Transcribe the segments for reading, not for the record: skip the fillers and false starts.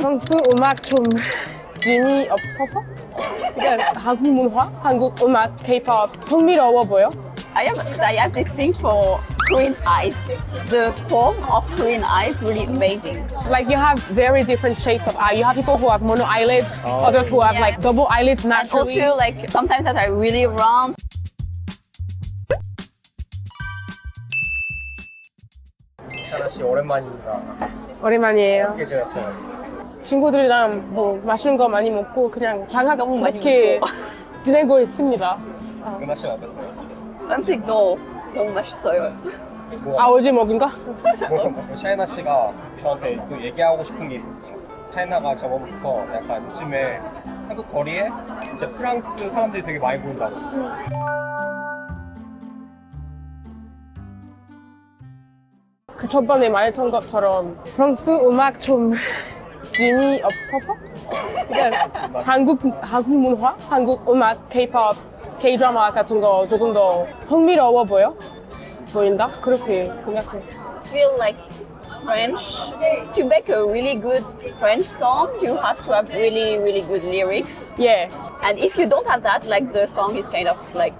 프랑스 음악 좀 재미없어서? 그러니까 한국 문화, 한국 음악, K-pop 흥미로워 보여? I have this thing for Korean eyes. The form of Korean eyes really amazing. Like you have very different shapes of eye. You have people who have mono eyelids, others who have like double eyelids And naturally. also like sometimes that are really round. 샤나 씨 오랜만입니다. 오랜만이에요. 어떻게 지냈어요? 친구들이랑 뭐 맛있는 거 많이 먹고 그냥 방학 너무 많이 그렇게 먹고. 지내고 있습니다. 은하 씨는 어땠어요? 음식도 너무 맛있어요. 아 어제 먹은 거? 샤이나 씨가 저한테 또 얘기하고 싶은 게 있었어요. 샤이나가 저번부터 약간 요즘에 한국 거리에 이제 프랑스 사람들이 되게 많이 보인다고. 그 전번에 말했던 것처럼 프랑스 음악 좀 재미없어서? 그러니까 한국 문화, 한국 음악, K-pop, K-드라마 같은 거 조금 더 흥미로워 보인다? 그렇게 생각해. Feel like French. To make a really good French song, you have to have really, really good lyrics. Yeah, And if you don't have that, like the song is kind of like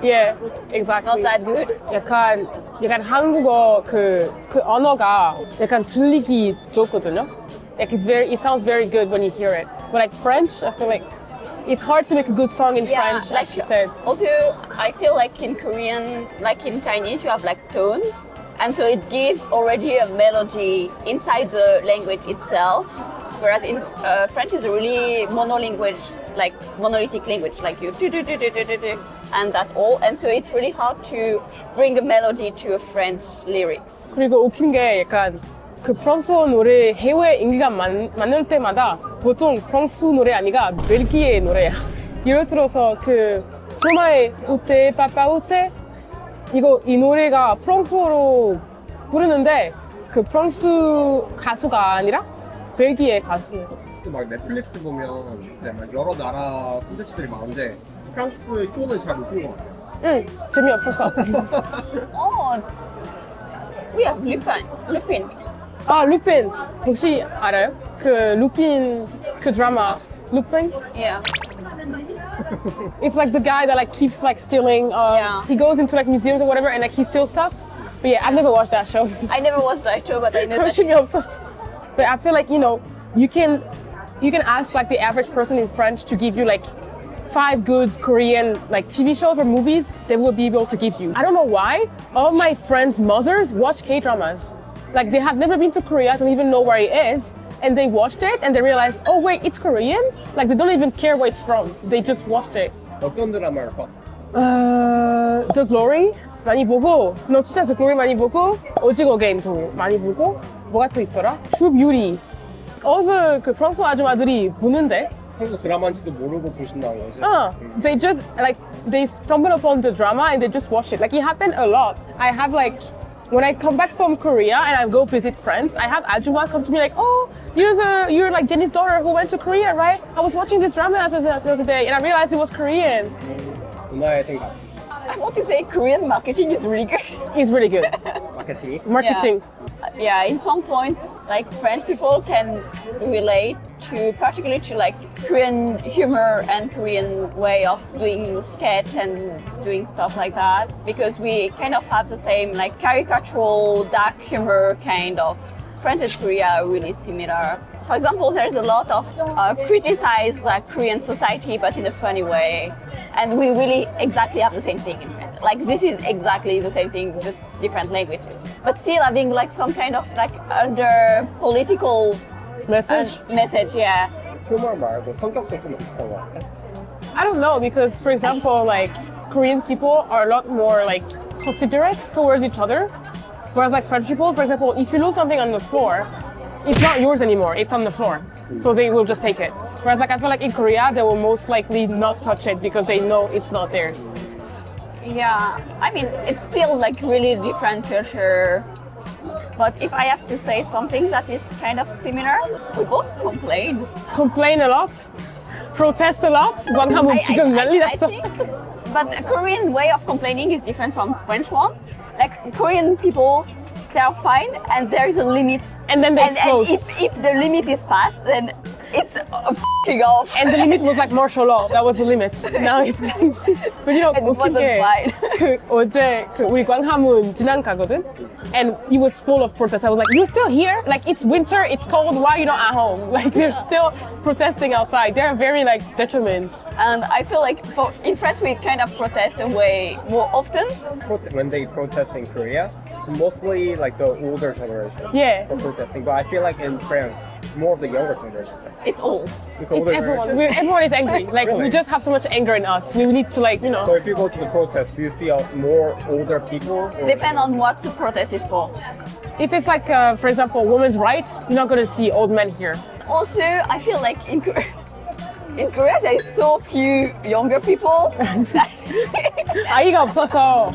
yeah, exactly. not that good. 약간 한국어 그 언어가 약간 들리기 좋거든요. Like it sounds very good when you hear it. But like French, I feel like it's hard to make a good song in French, like as she said. also I feel like in Korean, like in Chinese, you have like tones, and so it gives already a melody inside the language itself. Whereas in French is a really monolanguage, like monolithic language, like you do, and that all, and so it's really hard to bring a melody to a French lyrics. 그리고 웃긴 게 약간 그 프랑스어 노래 해외 인기가 많을 때마다 보통 프랑스 노래 아니가 벨기에 노래야. 예를 들어서 그 조마의 우테 빠빠 우테 이 노래가 프랑스어로 부르는데 그 프랑스 가수가 아니라 벨기에 가수예요. 또 막 넷플릭스 보면 진짜 막 여러 나라 콘텐츠들이 많은데 프랑스 쇼는 잘 못 본 것 같아요. 응, 재미없었어. Oh, we have Lupin. 아, 루핀. 혹시 알아요? 그 루핀 그 드라마 루핀? Yeah. It's like the guy that like keeps like stealing. Yeah. He goes into like museums or whatever and like he steals stuff. But yeah, I've never watched that show. I never watched that show, but I know that. 관심이 없었어. But I feel like you can ask like the average person in French to give you like 5 good Korean like TV shows or movies. They will be able to give you. I don't know why. All my friends' mothers watch K-dramas. Like they have never been to Korea, don't even know where it is. And they watched it and they realized, oh wait, it's Korean? Like they don't even care where it's from. They just watched it. 어떤 드라마를 봐? The Glory 많이 보고, 너 진짜 The Glory 많이 보고, 오징어 게임도 많이 보고, 뭐가 또 있더라? 슈 뷰티. 어서 그 프랑스 아줌마들이 보는데, 한국 드라마인지도 모르고 보신다는 거지? they just like they stumble upon the drama and they just watch it. Like it happened a lot. I have like when I come back from Korea and I go visit friends, I have Ajuma come to me like, oh, you're like Jenny's daughter who went to Korea, right? I was watching this drama the other day and I realized it was Korean. 누나의 생각. I want to say Korean marketing is really good. It's really good. 마케팅이? Marketing. Yeah, in some point, like French people can relate to particularly to like Korean humor and Korean way of doing sketch and doing stuff like that because we kind of have the same like caricatural dark humor kind of. French and Korea are really similar. For example, there's a lot of criticize like Korean society, but in a funny way. And we really exactly have the same thing in France. Like this is exactly the same thing, just different languages. But still having like some kind of like under political Message? message, yeah. 휴머 말고 성격도 좀 비슷한 것 같아. I don't know because, for example, like Korean people are a lot more like considerate towards each other, whereas like French people, for example, if you lose something on the floor, it's not yours anymore; it's on the floor, so they will just take it. Whereas like I feel like in Korea, they will most likely not touch it because they know it's not theirs. Yeah, I mean, it's still like really different culture. But if I have to say something that is kind of similar, we both complain. Complain a lot, protest a lot. 광화문 지금 난리 I 났어. think, but the Korean way of complaining is different from French one. Like Korean people they are fine, and there is a limit. And then they and explode. if the limit is passed, then it's f***ing off. And the limit was like martial law. That was the limit. Now it's But you know, And it 웃긴 wasn't 게 fine. 어제 우리 광화문 지나가거든? And it was full of protests. I was like, you're still here? Like, it's winter, it's cold, why are you not at home? Like, they're still protesting outside. They're very, like, determined. And I feel like in France we kind of protest way more often. When they protest in Korea, it's mostly like the older generation Yeah. for protesting. But I feel like in France, it's more of the younger generation. It's all. It's It's older everyone. generation. Everyone is angry. Like, we Really? just have so much anger in us. We need to, like, you So know. if you go to the protest, do you see more older people? Or Depend on what the protest is for. If it's like, for example, women's rights, you're not gonna see old men here. Also, I feel like in Korea there is so few younger people. 아이가 없어서.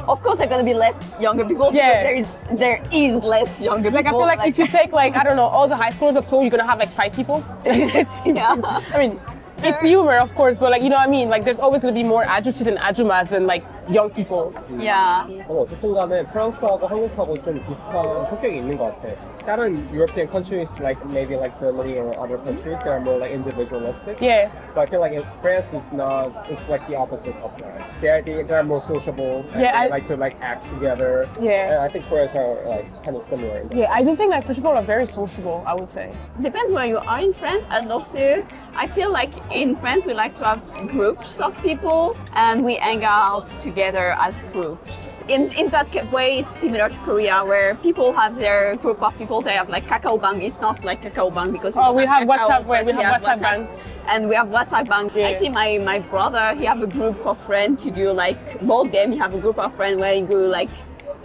Of course, there are gonna be less younger people Yeah. because there is less younger Like, I people. feel like if you take, like, I don't know, all the high schoolers of Seoul, you're gonna have, like, 5 people. yeah. I mean, it's humor, of course, but, like, you know what I mean? Like, there's always gonna be more ajuchis and ajumas than, like, young people. Yeah. 어쨌든 간에 프랑스하고 한국하고 좀 비슷한 성격이 있는 것 같아. 다른 European countries like maybe like Germany or other countries that are more like individualistic. Yeah. But I feel like in France is not. It's like the opposite of that. They're more sociable. And Yeah, they I- like to like act together. Yeah. And I think Koreans are like kind of similar. In that. Yeah, I do think, like, French people are very sociable, I would say. Depends where you are in France, and also I feel like in France we like to have groups of people and we hang out together as groups. In that way, it's similar to Korea, where people have their group of people. They have like Kakao Bang. It's not like Kakao Bang because Oh, we don't have Kakao, WhatsApp, but we have WhatsApp Bang. and we have WhatsApp Bang. Yeah. Actually, my brother, he have a group of friends to do like board game. He have a group of friends where you go like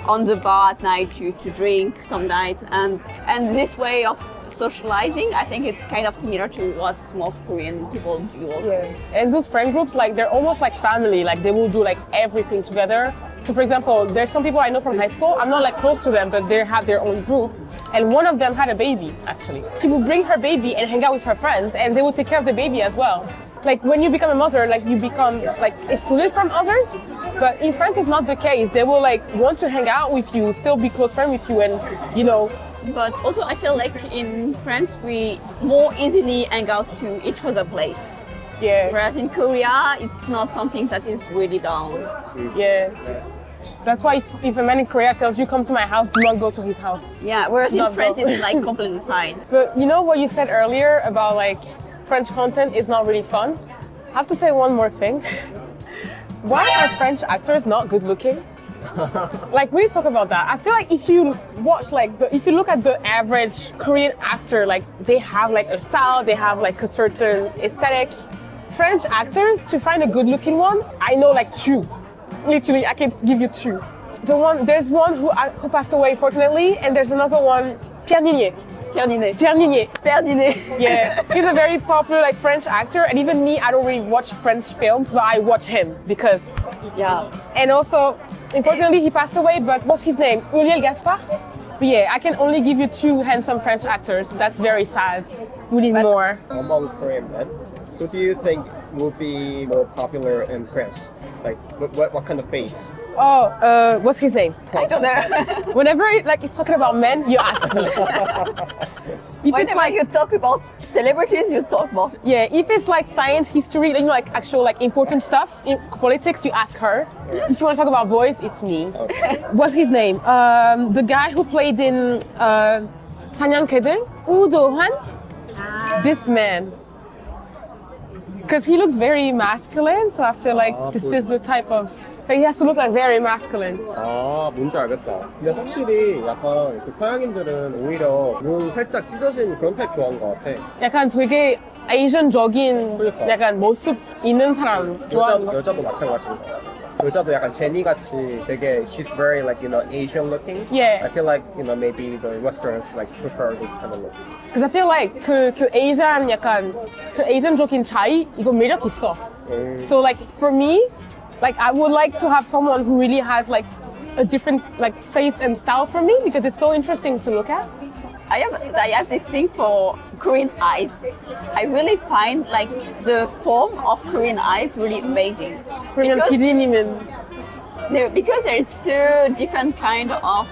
on the bar at night to drink some night, and this way of socializing, I think it's kind of similar to what most Korean people do also. Yeah. And those friend groups, like, they're almost like family. Like, they will do, like, everything together. So, for example, there's some people I know from high school. I'm not, like, close to them, but they have their own group. And one of them had a baby, actually. She would bring her baby and hang out with her friends, and they would take care of the baby as well. Like, when you become a mother, like, you become, like, excluded from others. But in France, it's not the case. They will, like, want to hang out with you, still be close friends with you, and, you know. But also, I feel like in France we more easily hang out to each other place. Yeah. Whereas in Korea, it's not something that is really done. Yeah. That's why if a man in Korea tells you, come to my house, do not go to his house. Yeah, whereas in Not France, go. it's like completely fine. But you know what you said earlier about, like, French content is not really fun? I have to say one more thing. Why are French actors not good looking? Like, we need to talk about that. I feel like if you watch, like, if you look at the average Korean actor, like, they have, like, a style, they have, like, a certain aesthetic. French actors, to find a good looking one, I know, like, 2. Literally, I can give you 2. There's one who passed away, fortunately, and there's another one, Pierre Niney. Pierre Niney. Pierre Niney. Pierre Niney. Yeah, he's a very popular, like, French actor, and even me, I don't really watch French films, but I watch him because, Yeah. and also, unfortunately, he passed away. But what's his name? Uriel Gaspard. But yeah, I can only give you 2 handsome French actors. That's very sad. We need more. Among Korean men, who do you think would be more popular in France? Like, what kind of face? Oh, what's his name? I don't know. Whenever like it's talking about men, you ask me. If it's Whenever like you talk about celebrities, you talk about yeah, if it's like science, history, you know, like actual like important stuff in politics, you ask her. If you want to talk about boys, it's me. What's his name? The guy who played in 사냥개들, Woo Do-hwan. This man. Because he looks very masculine, so I feel like this is the type of. Like he has to look like very masculine. 아, 뭔지 알겠다. 근데 확실히 약간 그 서양인들은 오히려 눈 살짝 찢어진 그런 타입 좋아하는 것 같아. 약간 되게 Asian적인 그러니까. 약간 모습 있는 사람 좋아하는 거. 여자도 마찬가지인 것 같아. 여자도 약간 제니 같이 되게 she's very like Asian looking. Yeah. I feel like maybe the Westerners like prefer this kind of look. Because I feel like 그 Asian 약간 그 Asian적인 차이 이거 매력 있어. So like for me, like I would like to have someone who really has like a different like face and style for me because it's so interesting to look at. I have this thing for Korean eyes. I really find like the form of Korean eyes really amazing. Korean Because PD님은 because there is so different kind of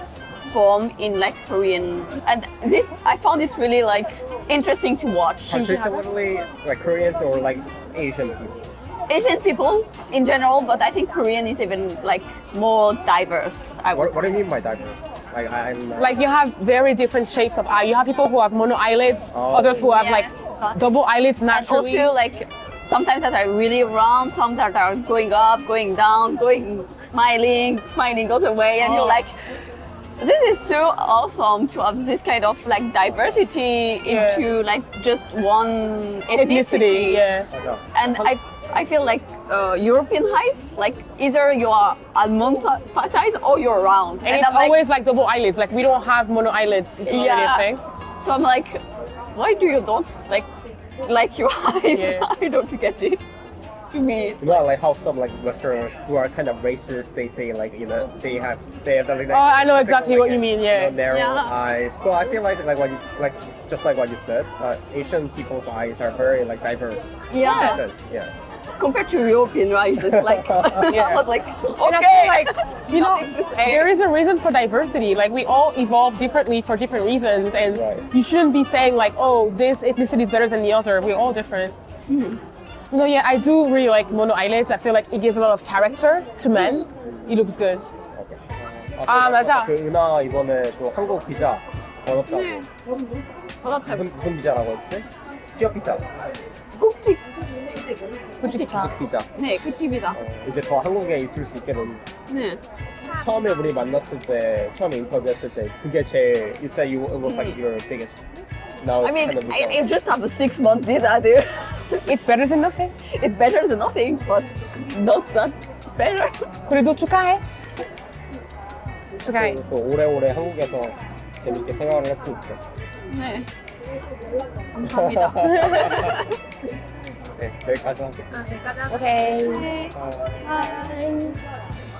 perform in like Korean, and this I found it really like interesting to watch. Particularly like Koreans or like Asian people. Asian people in general, but I think Korean is even like more diverse. I would What do you say. mean by diverse? Like I'm Like you have very different shapes of eye. You have people who have mono eyelids, Oh. others who have Yeah. like double eyelids And naturally. also like sometimes that are really round, some that are going up, going down, going smiling goes away, and you're Oh. like, this is so awesome to have this kind of like diversity Yeah. into like just one Ethnicity, yes. And I feel like European heights, like either you are almond size or you're round. And it's I'm like, always like double eyelids. Like we don't have mono eyelids. It's not really a thing. So I'm like, why do you don't like your eyes? Yeah. I don't get it. To me, it's You know, like how some like Westerners who are kind of racist, they say like they have like, Oh, I know exactly what you mean, yeah. narrow Yeah. eyes. Well, I feel like what you just like what you said, Asian people's eyes are very like diverse. yeah. Sense, yeah. Compared to European eyes, it's like Yeah. I was like, And I okay, feel like, you know, nothing to say. there is a reason for diversity. Like we all evolve differently for different reasons, and Right. you shouldn't be saying like, oh, this ethnicity is better than the other. We're all different. You know, yeah, I do really like mono eyelids. I feel like it gives a lot of character to men. It looks good. 오케이. 맞아. 그 은하 이번에 또 한국 비자 번호다고. 네. 무슨 비자라고 했지? 취업 비자. 국집. 구직 비자. 네, 국집이다. 이제 더 한국에 있을 수 있게 된. 네. 처음에 우리 만났을 때, 처음에 인터뷰했을 때 그게 제일 you said it was like your biggest. Now I mean, kind of I just have a 6-month visa there. It's better than nothing. It's better than nothing, but not that better. 그래도 축하해. 축하해. 또 오래오래 한국에서 재밌게 생활을 했으면 좋겠어. 네. 감사합니다. 네, 여기까지 할게요. Okay. 네. 어. Bye.